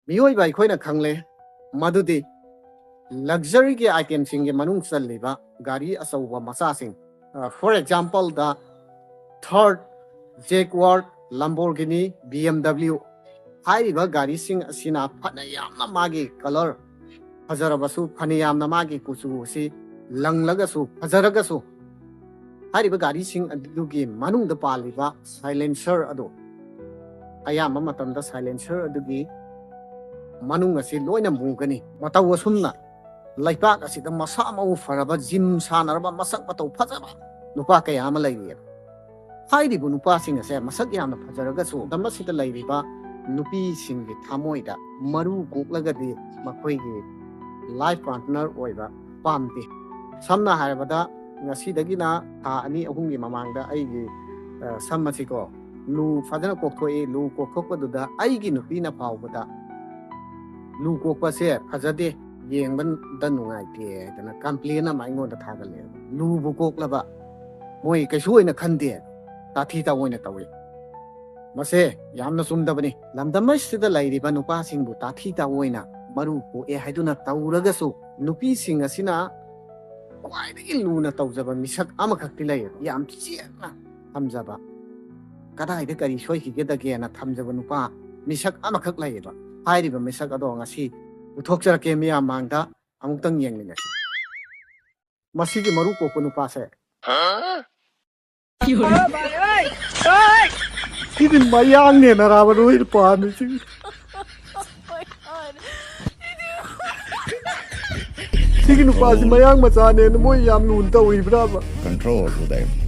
मियोई by खोइना खंगले मधुदी luxury के item सिंगे मनुंग चल्लिबा गाड़ी असौबा मचा सिंग for example the third Jaguar Lamborghini BMW हाइरिबा गाड़ी सिंग असिना फना यामना मागी कलर फजरबसु फना यामना मागी कुचु सि लंगलगसु फजरगसु हाइरिबा गाड़ी सिंग अदुगी मनुंग द पालिबा silencer अदो अयामा मतमदा silencer अदुगी मनुंग असि लोइना मुगनी मतौ असुमना लाइपाक असिदा मसा मउ फरबा जिम सानरबा मसक मतौ फजबा नुपा कया अमा लैरि हाइरिबु नुपा सिंग असे मसक यामना फजरगसु दमसिदा लैरिबा नुपी सिंगी थामोइदा मरु कोक्लगदि मखोइगी लाइफ पार्टनर ओइबा पामते समना हारबदा ngasidagiना था अनि अहुमगी ममांगदा आइगी सममसिको लु फजना कोक्थोए लु कोक्थोकपदुदा आइगी नुपीना फावबदा लु कोक्पसे फजदे येंगबन द नुंगाइते दना कंप्लेन अमा इंगोंदा थागले लु बु कोक्लबा मोइ कैसु ओइना खंदे ताथीता ओइना तवे मसे यामना सुमदबनी लमदमसिदा लैरिबा नुपासिंगबु ताथीता ओइना मरु पोए हाइदुना तौरगसु नुपीसिंग असिना क्वाइदगी लुना तौजबा मिसक अमखक्ति लैर याम चेना थमजबा कदाइदा करी सोइखिगेदगेना थमजबा नुपा मिसक अमखक लैर हाइरिबा मिसक अदो ngasi उथोकजरके मिया मांगदा अमुक्तंग येंगलिंगसि मसिगी मरु cocoa नुपासे Ini mayang nih narawan uir panik sih. Sigi nupa si mayang macam ni, nemu yang nunta uir berapa? Control udah.